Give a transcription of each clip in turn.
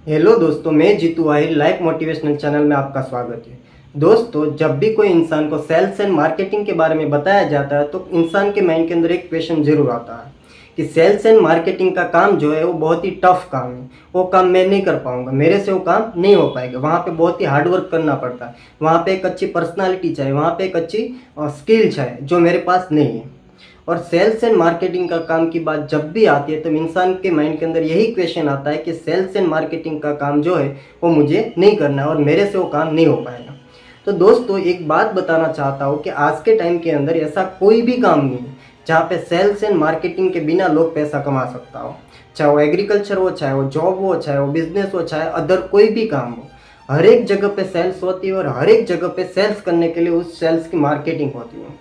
Hello दोस्तों, मैं Jeetu Ahir life motivational channel में आपका स्वागत है। दोस्तों, जब भी कोई इंसान को सेल्स एंड मार्केटिंग के बारे में बताया जाता है तो इंसान के माइंड के अंदर एक क्वेश्चन जरूर आता है कि सेल्स एंड मार्केटिंग का काम जो है वो बहुत ही टफ काम है। वो काम मैं नहीं कर पाऊंगा, मेरे से वो काम नहीं हो पाएगा। वहाँ पे बहुत ही हार्ड वर्क करना पड़ता है, वहाँ पे एक अच्छी पर्सनालिटी चाहिए, वहाँ पे एक अच्छी स्किल चाहिए जो मेरे पास नहीं है। और सेल्स एंड मार्केटिंग का काम की बात जब भी आती है तो इंसान के माइंड के अंदर यही क्वेश्चन आता है कि सेल्स एंड मार्केटिंग का काम जो है वो मुझे नहीं करना है और मेरे से वो काम नहीं हो पाएगा। तो दोस्तों, एक बात बताना चाहता हूँ कि आज के टाइम के अंदर ऐसा कोई भी काम नहीं है जहाँ पे सेल्स एंड मार्केटिंग के बिना लोग पैसा कमा सकता हो। चाहे वो एग्रीकल्चर हो, चाहे वो जॉब हो, चाहे वो बिजनेस हो, चाहे अदर कोई भी काम हो, हर एक जगह पे सेल्स होती है और हर एक जगह पे सेल्स करने के लिए उस सेल्स की मार्केटिंग होती है।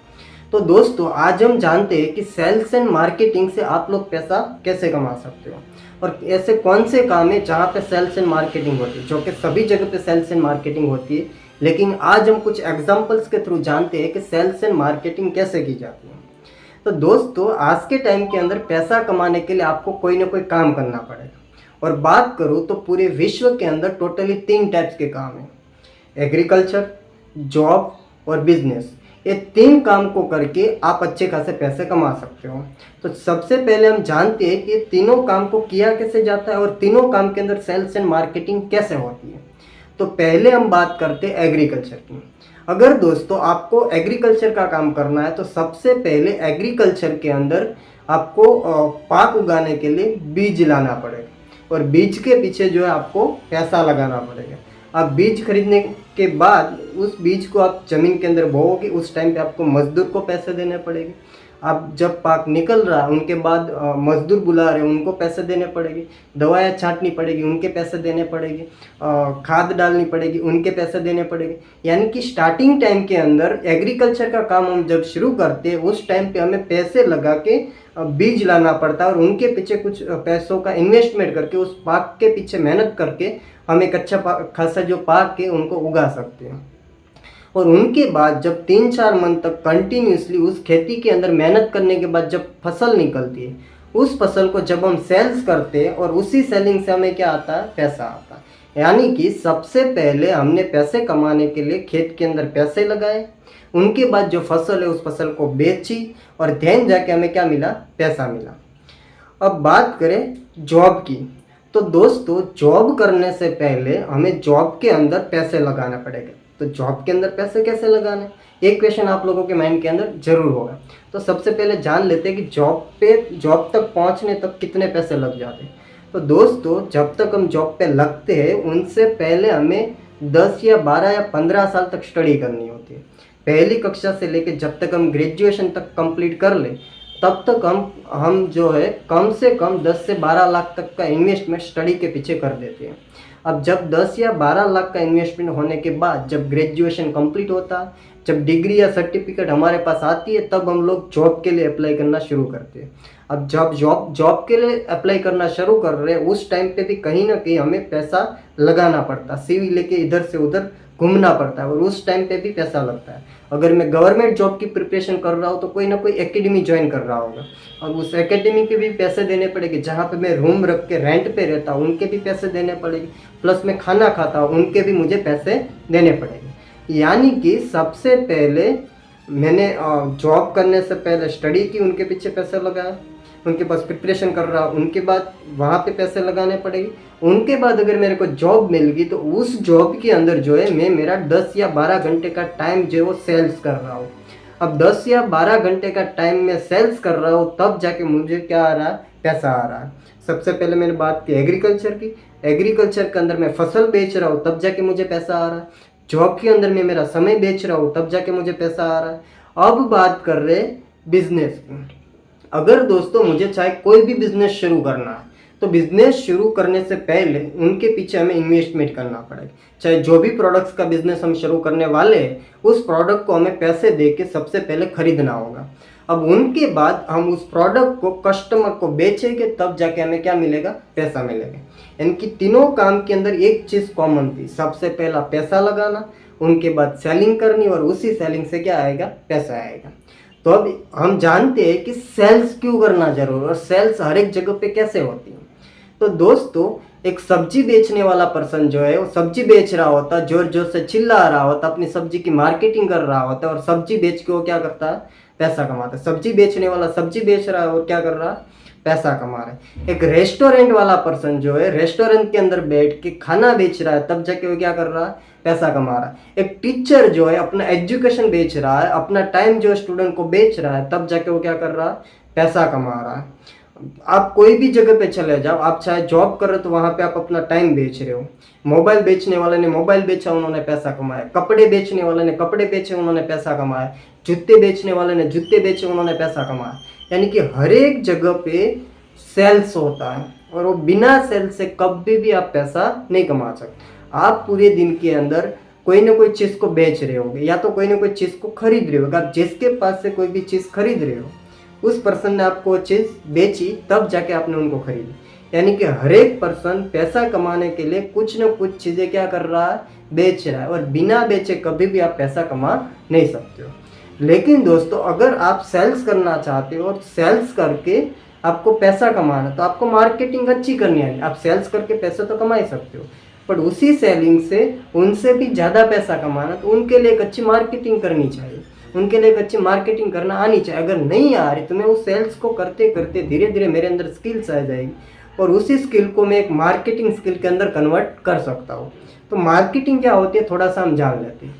तो दोस्तों, आज हम जानते हैं कि सेल्स एंड मार्केटिंग से आप लोग पैसा कैसे कमा सकते हो और ऐसे कौन से काम है जहाँ पे सेल्स एंड मार्केटिंग होती है, जो कि सभी जगह पे सेल्स एंड मार्केटिंग होती है। लेकिन आज हम कुछ एग्जांपल्स के थ्रू जानते हैं कि सेल्स एंड मार्केटिंग कैसे की जाती है। तो दोस्तों, आज के टाइम के अंदर पैसा कमाने के लिए आपको कोई ना कोई काम करना पड़ेगा। और बात करूँ तो पूरे विश्व के अंदर टोटली 3 टाइप्स के काम हैं: एग्रीकल्चर, जॉब और बिजनेस। ये 3 काम को करके आप अच्छे खासे पैसे कमा सकते हो। तो सबसे पहले हम जानते हैं कि तीनों काम को किया कैसे जाता है और तीनों काम के अंदर सेल्स एंड मार्केटिंग कैसे होती है। तो पहले हम बात करते हैं एग्रीकल्चर की। अगर दोस्तों आपको एग्रीकल्चर का काम करना है तो सबसे पहले एग्रीकल्चर के अंदर आपको पाक उगाने के लिए बीज लाना पड़ेगा और बीज के पीछे जो है आपको पैसा लगाना पड़ेगा। आप बीज खरीदने के बाद उस बीज को आप ज़मीन के अंदर बोओगे, उस टाइम पे आपको मजदूर को पैसे देने पड़ेंगे। आप जब पाक निकल रहा उनके बाद मजदूर बुला रहे उनको पैसे देने पड़ेंगे, दवाएं छांटनी पड़ेगी उनके पैसे देने पड़ेंगे, खाद डालनी पड़ेगी उनके पैसे देने पड़ेंगे। यानी कि स्टार्टिंग टाइम के अंदर एग्रीकल्चर का काम हम जब शुरू करते हैं उस टाइम पे हमें पैसे लगा के बीज लाना पड़ता है और उनके पीछे कुछ पैसों का इन्वेस्टमेंट करके उस पाक के पीछे मेहनत करके हम एक अच्छा खासा जो पाक है उनको उगा सकते हैं। और उनके बाद जब 3-4 मंथ तक कंटिन्यूसली उस खेती के अंदर मेहनत करने के बाद जब फसल निकलती है, उस फसल को जब हम सेल्स करते हैं और उसी सेलिंग से हमें क्या आता है, पैसा आता है। यानी कि सबसे पहले हमने पैसे कमाने के लिए खेत के अंदर पैसे लगाए, उनके बाद जो फसल है उस फसल को बेची और देन जाके हमें क्या मिला, पैसा मिला। अब बात करें जॉब की। तो दोस्तों, जॉब करने से पहले हमें जॉब के अंदर पैसे लगाना पड़ेगा। तो जॉब के अंदर पैसे कैसे लगाने, एक क्वेश्चन आप लोगों के माइंड के अंदर जरूर होगा। तो सबसे पहले जान लेते हैं कि जॉब तक पहुंचने तक कितने पैसे लग जाते हैं। तो दोस्तों, जब तक हम जॉब पे लगते हैं उनसे पहले हमें 10 या 12 या 15 साल तक स्टडी करनी होती है। पहली कक्षा से लेकर जब तक हम ग्रेजुएशन तक कंप्लीट कर ले तब तक हम जो है कम से कम 10 से 12 लाख तक का इन्वेस्टमेंट स्टडी के पीछे कर देते हैं। अब जब 10 या 12 लाख का इन्वेस्टमेंट होने के बाद जब ग्रेजुएशन कंप्लीट होता है, जब डिग्री या सर्टिफिकेट हमारे पास आती है, तब हम लोग जॉब के लिए अप्लाई करना शुरू करते हैं। अब जब जॉब के लिए अप्लाई करना शुरू कर रहे हैं उस टाइम पे भी कहीं ना कहीं हमें पैसा लगाना पड़ता है, सीवी लेके इधर से उधर घूमना पड़ता है और उस टाइम पे भी पैसा लगता है। अगर मैं गवर्नमेंट जॉब की प्रिपरेशन कर रहा हूँ तो कोई ना कोई एकेडमी ज्वाइन कर रहा होगा और उस एकेडमी के भी पैसे देने पड़ेंगे। जहाँ पे मैं रूम रख के रेंट पे रहता हूँ उनके भी पैसे देने पड़ेंगे, प्लस मैं खाना खाता हूँ उनके भी मुझे पैसे देने पड़ेंगे। यानी कि सबसे पहले मैंने जॉब करने से पहले स्टडी की, उनके पीछे पैसे लगाए, उनके पास प्रिपरेशन कर रहा, उनके बाद वहाँ पे पैसे लगाने पड़ेंगे। उनके बाद अगर मेरे को जॉब मिल गई तो उस जॉब के अंदर जो है मैं मेरा 10 या 12 घंटे का टाइम जो है वो सेल्स कर रहा हूँ। अब 10 या 12 घंटे का टाइम में सेल्स कर रहा हूँ तब जाके मुझे क्या आ रहा है, पैसा आ रहा है। सबसे पहले मैंने बात की एग्रीकल्चर की, एग्रीकल्चर के अंदर मैं फसल बेच रहा हूँ तब जाके मुझे पैसा आ रहा है। जॉब के अंदर मैं मेरा समय बेच रहा हूँ तब जाके मुझे पैसा आ रहा है। अब बात कर रहे बिजनेस की। अगर दोस्तों मुझे चाहे कोई भी बिजनेस शुरू करना है तो बिजनेस शुरू करने से पहले उनके पीछे हमें इन्वेस्टमेंट करना पड़ेगा। चाहे जो भी प्रोडक्ट्स का बिजनेस हम शुरू करने वाले हैं उस प्रोडक्ट को हमें पैसे दे के सबसे पहले खरीदना होगा। अब उनके बाद हम उस प्रोडक्ट को कस्टमर को बेचेंगे तब जाके हमें क्या मिलेगा, पैसा मिलेगा। यानी कि तीनों काम के अंदर एक चीज़ कॉमन थी, सबसे पहला पैसा लगाना, उनके बाद सेलिंग करनी और उसी सेलिंग से क्या आएगा, पैसा आएगा। तो अब हम जानते हैं कि सेल्स क्यों करना जरूर और सेल्स हर एक जगह पे कैसे होती है। तो दोस्तों, एक सब्जी बेचने वाला पर्सन जो है वो सब्जी बेच रहा होता, जोर जोर से चिल्ला रहा होता, अपनी सब्जी की मार्केटिंग कर रहा होता है और सब्जी बेच के वो क्या करता है, पैसा कमाता है। सब्जी बेचने वाला सब्जी बेच रहा है और क्या कर रहा है, पैसा कमा रहा है। एक रेस्टोरेंट वाला पर्सन जो है रेस्टोरेंट के अंदर बैठ के खाना बेच रहा है, तब जाके वो क्या कर रहा है, पैसा कमा रहा है। एक टीचर जो है अपना एजुकेशन बेच रहा है, अपना टाइम जो स्टूडेंट को बेच रहा है, तब जाके वो क्या कर रहा है, पैसा कमा रहा है। आप कोई भी जगह पे चले जाओ, आप चाहे जॉब कर रहे हो तो वहां पे आप अपना टाइम बेच रहे हो। मोबाइल बेचने वाले ने मोबाइल बेचा, उन्होंने पैसा कमाया। कपड़े बेचने वाले ने कपड़े बेचे, उन्होंने पैसा कमाया। जूते बेचने वाले ने जूते बेचे, उन्होंने पैसा कमाया। यानी कि हर एक जगह पे सेल्स होता है और वो बिना सेल्स से कभी भी आप पैसा नहीं कमा सकते। आप पूरे दिन के अंदर कोई ना कोई चीज़ को बेच रहे होगे या तो कोई ना कोई चीज़ को खरीद रहे होगे। आप जिसके पास से कोई भी चीज़ खरीद रहे हो, उस पर्सन ने आपको वो चीज़ बेची, तब जाके आपने उनको खरीदी। यानी कि हर एक पर्सन पैसा कमाने के लिए कुछ ना कुछ चीज़ें क्या कर रहा है, बेच रहा है। और बिना बेचे कभी भी आप पैसा कमा नहीं सकते हो। लेकिन दोस्तों, अगर आप सेल्स करना चाहते हो और सेल्स करके आपको पैसा कमाना, तो आपको मार्केटिंग अच्छी करनी है। आप सेल्स करके पैसे तो कमा ही सकते हो, पर उसी सेलिंग से उनसे भी ज़्यादा पैसा कमाना, तो उनके लिए एक अच्छी मार्केटिंग करनी चाहिए, उनके लिए एक अच्छी मार्केटिंग करना आनी चाहिए। अगर नहीं आ रही तो मैं उस सेल्स को करते करते धीरे धीरे मेरे अंदर स्किल्स आ जाएगी और उसी स्किल को मैं एक मार्केटिंग स्किल के अंदर कन्वर्ट कर सकता हूँ। तो मार्केटिंग क्या होती है, थोड़ा सा हम जान लेते हैं।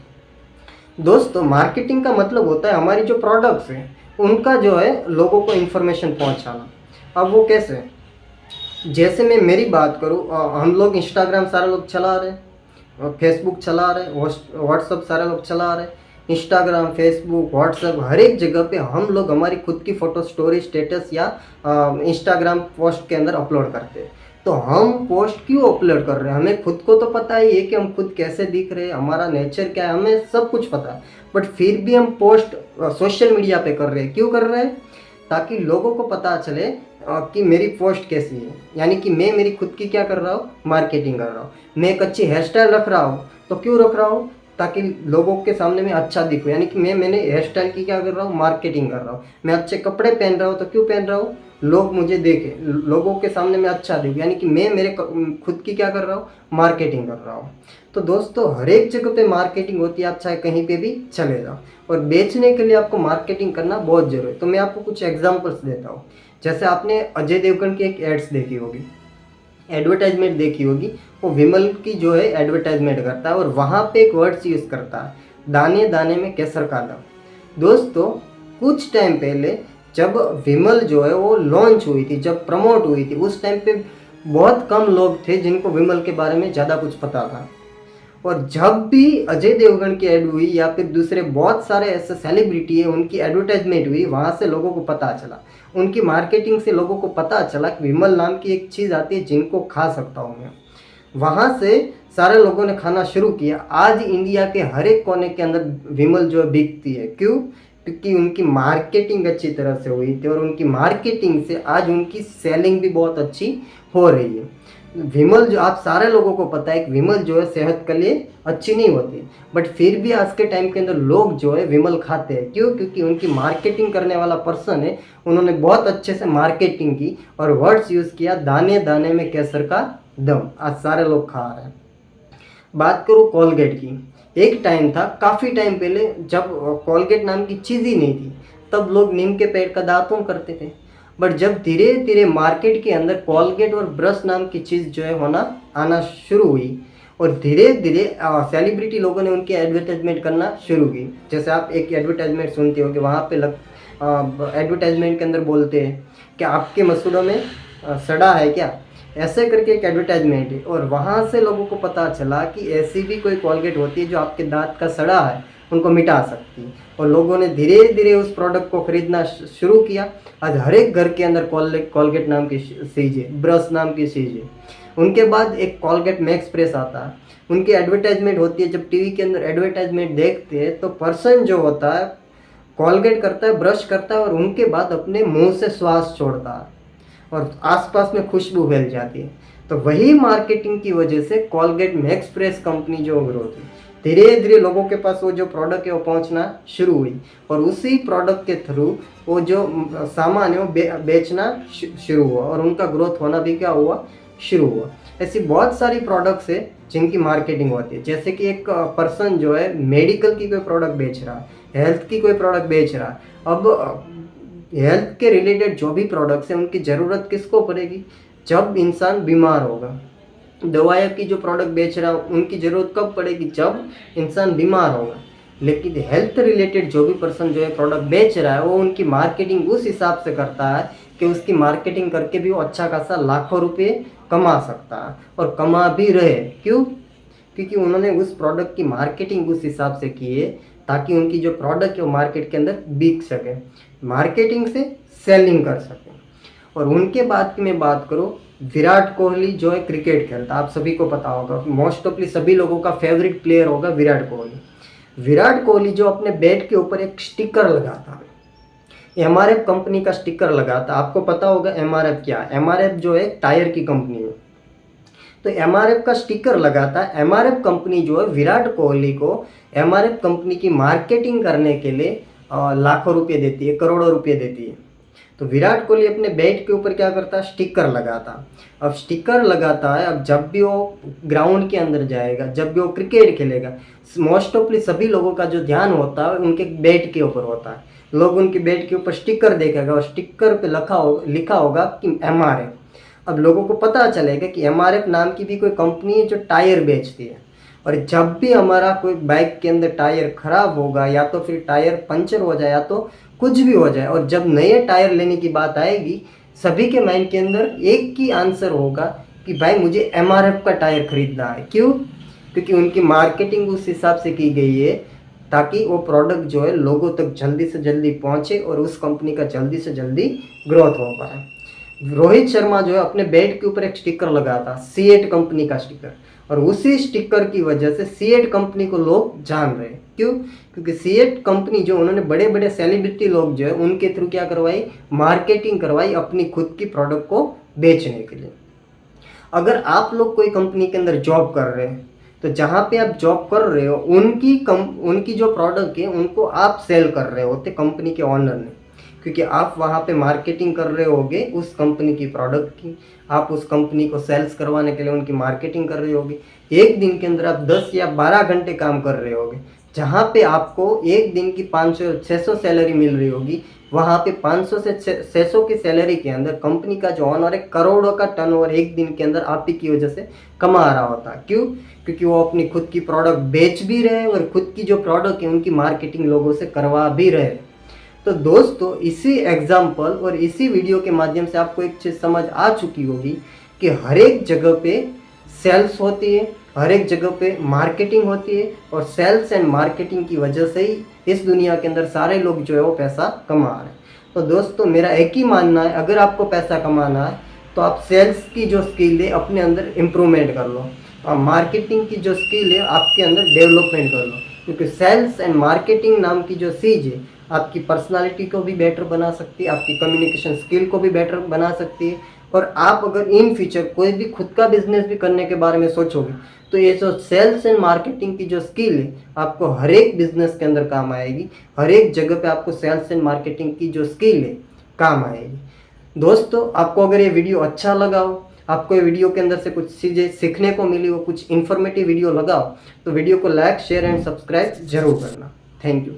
दोस्तों, मार्केटिंग का मतलब होता है हमारी जो प्रोडक्ट्स हैं उनका जो है लोगों को इन्फॉर्मेशन पहुंचाना। अब वो कैसे, जैसे मैं मेरी बात करूँ, हम लोग इंस्टाग्राम सारे लोग चला रहे हैं, फेसबुक चला रहे हैं, व्हाट्सअप सारे लोग चला रहे हैं। इंस्टाग्राम, फेसबुक, व्हाट्सअप, हर एक जगह पे हम लोग हमारी खुद की फ़ोटो स्टोरी, स्टेटस या इंस्टाग्राम पोस्ट के अंदर अपलोड करते हैं। तो हम पोस्ट क्यों अपलोड कर रहे हैं, हमें खुद को तो पता ही है कि हम खुद कैसे दिख रहे हैं, हमारा नेचर क्या है, हमें सब कुछ पता है। बट फिर भी हम पोस्ट सोशल मीडिया पे कर रहे हैं। क्यों कर रहे हैं, ताकि लोगों को पता चले कि मेरी पोस्ट कैसी है। यानी कि मैं मेरी खुद की क्या कर रहा हूँ, मार्केटिंग कर रहा हूँ। मैं एक अच्छी हेयर स्टाइल रख रहा हूँ, तो क्यों रख रहा हूँ, ताकि लोगों के सामने मैं अच्छा दिखूँ। यानी कि मैंने हेयर स्टाइल की क्या कर रहा हूँ, मार्केटिंग कर रहा हूँ। मैं अच्छे कपड़े पहन रहा हूँ, तो क्यों पहन रहा हूँ, लोग मुझे देखें, लोगों के सामने मैं अच्छा दिखूँ। यानी कि मैं मेरे खुद की क्या कर रहा हूँ, मार्केटिंग कर रहा हूँ। तो दोस्तों, हर एक जगह पे मार्केटिंग होती है, आप चाहे कहीं पे भी चले जाओ। और बेचने के लिए आपको मार्केटिंग करना बहुत ज़रूरी है। तो मैं आपको कुछ एग्जांपल्स देता हूँ। जैसे आपने अजय देवगन की एक एड्स देखी होगी, एडवर्टाइजमेंट देखी होगी। वो विमल की जो है एडवर्टाइजमेंट करता है और वहाँ पे एक वर्ड्स यूज़ करता है, दाने दाने में केसर का दम। दोस्तों, कुछ टाइम पहले जब विमल जो है वो लॉन्च हुई थी, जब प्रमोट हुई थी, उस टाइम पे बहुत कम लोग थे जिनको विमल के बारे में ज़्यादा कुछ पता था। और जब भी अजय देवगन की ऐड हुई या फिर दूसरे बहुत सारे ऐसे सेलिब्रिटी है उनकी एडवर्टाइजमेंट हुई, वहाँ से लोगों को पता चला, उनकी मार्केटिंग से लोगों को पता चला कि विमल नाम की एक चीज़ आती है जिनको खा सकता हूँ मैं। वहाँ से सारे लोगों ने खाना शुरू किया। आज इंडिया के हर एक कोने के अंदर विमल जो है बिकती है। क्यों, क्योंकि उनकी मार्केटिंग अच्छी तरह से हुई थी और उनकी मार्केटिंग से आज उनकी सेलिंग भी बहुत अच्छी हो रही है। विमल जो, आप सारे लोगों को पता है कि विमल जो है सेहत के लिए अच्छी नहीं होती, बट फिर भी आज के टाइम के अंदर लोग जो है विमल खाते हैं। क्यों, क्योंकि उनकी मार्केटिंग करने वाला पर्सन है, उन्होंने बहुत अच्छे से मार्केटिंग की और वर्ड्स यूज़ किया, दाने दाने में केसर का दम। आज सारे लोग खा रहे हैं। बात करूँ कोलगेट की, एक टाइम था काफ़ी टाइम पहले जब कोलगेट नाम की चीज़ ही नहीं थी, तब लोग नीम के पेड़ का दातुन करते थे। बट जब धीरे धीरे मार्केट के अंदर कोलगेट और ब्रश नाम की चीज़ जो है होना आना शुरू हुई और धीरे धीरे सेलिब्रिटी लोगों ने उनकी एडवर्टाइजमेंट करना शुरू की। जैसे आप एक एडवर्टाइजमेंट सुनते हो कि वहाँ पे एडवर्टाइजमेंट के अंदर बोलते हैं कि आपके मसूड़ों में सड़ा है क्या, ऐसे करके एक एडवर्टाइजमेंट है। और वहाँ से लोगों को पता चला कि ऐसी भी कोई कोलगेट होती है जो आपके दांत का सड़ा है उनको मिटा सकती है। और लोगों ने धीरे धीरे उस प्रोडक्ट को खरीदना शुरू किया। आज हर एक घर के अंदर कोलगेट नाम की चीज़ है, ब्रश नाम की चीज़ है। उनके बाद एक कोलगेट मैक्स फ्रेश आता है, उनकी एडवर्टाइजमेंट होती है। जब टीवी के अंदर एडवर्टाइजमेंट देखते हैं तो पर्सन जो होता है कोलगेट करता है, ब्रश करता है और उनके बाद अपने मुंह से श्वास छोड़ता है और आसपास में खुशबू फैल जाती है। तो वही मार्केटिंग की वजह से कोलगेट मैक्स फ्रेश कंपनी जो ग्रोथ हुई, धीरे धीरे लोगों के पास वो जो प्रोडक्ट है वो पहुंचना शुरू हुई और उसी प्रोडक्ट के थ्रू वो जो सामान है वो बेचना शुरू हुआ और उनका ग्रोथ होना भी क्या हुआ, शुरू हुआ। ऐसी बहुत सारी प्रोडक्ट्स है जिनकी मार्केटिंग होती है। जैसे कि एक पर्सन जो है मेडिकल की कोई प्रोडक्ट बेच रहा है, हेल्थ की कोई प्रोडक्ट बेच रहा है। अब हेल्थ के रिलेटेड जो भी प्रोडक्ट्स हैं उनकी ज़रूरत किसको पड़ेगी? जब इंसान बीमार होगा। दवाइयों की जो प्रोडक्ट बेच रहा हूँ उनकी ज़रूरत कब पड़ेगी? जब इंसान बीमार होगा। लेकिन हेल्थ रिलेटेड जो भी पर्सन जो है प्रोडक्ट बेच रहा है वो उनकी मार्केटिंग उस हिसाब से करता है कि उसकी मार्केटिंग करके भी वो अच्छा खासा लाखों रुपए कमा सकता है और कमा भी रहे। क्यों? क्योंकि उन्होंने उस प्रोडक्ट की मार्केटिंग उस हिसाब से की है ताकि उनकी जो प्रोडक्ट है वो मार्केट के अंदर बिक सके, मार्केटिंग से सेलिंग कर सके। और उनके बाद की मैं बात करूँ, विराट कोहली जो है क्रिकेट खेलता है, आप सभी को पता होगा, मोस्ट ऑफली सभी लोगों का फेवरेट प्लेयर होगा विराट कोहली। विराट कोहली जो अपने बैट के ऊपर एक स्टिकर लगाता है, एमआरएफ कंपनी का स्टिकर लगाता। आपको पता होगा एमआरएफ क्या है? एमआरएफ जो है टायर की कंपनी है, तो एमआरएफ का स्टिकर लगाता है। एमआरएफ कंपनी जो है विराट कोहली को एमआरएफ कंपनी की मार्केटिंग करने के लिए लाखों रुपए देती है, करोड़ों रुपए देती है। तो विराट कोहली अपने बैट के ऊपर क्या करता है? स्टिकर लगाता। अब स्टिकर लगाता है, अब जब भी वो ग्राउंड के अंदर जाएगा, जब भी वो क्रिकेट खेलेगा, मोस्ट ऑफली सभी लोगों का जो ध्यान होता है उनके बैट के ऊपर होता है। लोग उनके बैट के ऊपर स्टिकर देखेगा और स्टिकर पे लिखा होगा कि एमआरएफ। अब लोगों को पता चलेगा कि एमआरएफ नाम की भी कोई कंपनी है जो टायर बेचती है। और जब भी हमारा कोई बाइक के अंदर टायर खराब होगा या तो फिर टायर पंचर हो जाए या तो कुछ भी हो जाए, और जब नए टायर लेने की बात आएगी, सभी के माइंड के अंदर एक ही आंसर होगा कि भाई मुझे एमआरएफ का टायर खरीदना है। क्यों? क्योंकि उनकी मार्केटिंग उस हिसाब से की गई है ताकि वो प्रोडक्ट जो है लोगों तक जल्दी से जल्दी पहुंचे और उस कंपनी का जल्दी से जल्दी ग्रोथ हो पाए। रोहित शर्मा जो है अपने बैट के ऊपर एक स्टिकर लगाता, सीएट कंपनी का स्टिकर, और उसी स्टिकर की वजह से सीएट कंपनी को लोग जान रहे हैं। क्यों? क्योंकि सीएट कंपनी जो उन्होंने बड़े बड़े सेलिब्रिटी लोग जो है उनके थ्रू क्या करवाई? मार्केटिंग करवाई अपनी खुद की प्रोडक्ट को बेचने के लिए। अगर आप लोग कोई कंपनी के अंदर जॉब कर रहे हैं तो जहाँ पे आप जॉब कर रहे हो उनकी जो प्रोडक्ट है उनको आप सेल कर रहे होते कंपनी के ऑनर ने, क्योंकि आप वहाँ पे मार्केटिंग कर रहे होगे उस कंपनी की प्रोडक्ट की। आप उस कंपनी को सेल्स करवाने के लिए उनकी मार्केटिंग कर रहे होगे। एक दिन के अंदर आप 10 या 12 घंटे काम कर रहे होगे। जहाँ पे आपको एक दिन की 500-600 सैलरी मिल रही होगी, वहाँ पे 500 से 600 की सैलरी के अंदर कंपनी का जो ऑनर है करोड़ों का टर्नओवर एक दिन के अंदर आप ही की वजह से कमा रहा होता है। क्यों? क्योंकि वो अपनी खुद की प्रोडक्ट बेच भी रहे और खुद की जो प्रोडक्ट है उनकी मार्केटिंग लोगों से करवा भी रहे। तो दोस्तों, इसी एग्जाम्पल और इसी वीडियो के माध्यम से आपको एक चीज़ समझ आ चुकी होगी कि हर एक जगह पे सेल्स होती है, हर एक जगह पे मार्केटिंग होती है, और सेल्स एंड मार्केटिंग की वजह से ही इस दुनिया के अंदर सारे लोग जो है वो पैसा कमा रहे हैं। तो दोस्तों, मेरा एक ही मानना है, अगर आपको पैसा कमाना है तो आप सेल्स की जो स्किल है अपने अंदर इम्प्रूवमेंट कर लो, और मार्केटिंग की जो स्किल है आपके अंदर डेवलपमेंट कर लो। क्योंकि सेल्स एंड मार्केटिंग नाम की जो चीज़ है आपकी पर्सनालिटी को भी बेटर बना सकती है, आपकी कम्युनिकेशन स्किल को भी बेटर बना सकती है। और आप अगर इन फ्यूचर कोई भी खुद का बिजनेस भी करने के बारे में सोचोगे तो ये जो सेल्स एंड मार्केटिंग की जो स्किल है आपको हर एक बिजनेस के अंदर काम आएगी। हर एक जगह पे आपको सेल्स एंड मार्केटिंग की जो स्किल है काम आएगी। दोस्तों, आपको अगर ये वीडियो अच्छा लगा हो, आपको ये वीडियो के अंदर से कुछ चीज़ें सीखने को मिली हो, कुछ इन्फॉर्मेटिव वीडियो लगा हो, तो वीडियो को लाइक, शेयर एंड सब्सक्राइब जरूर करना। Thank you.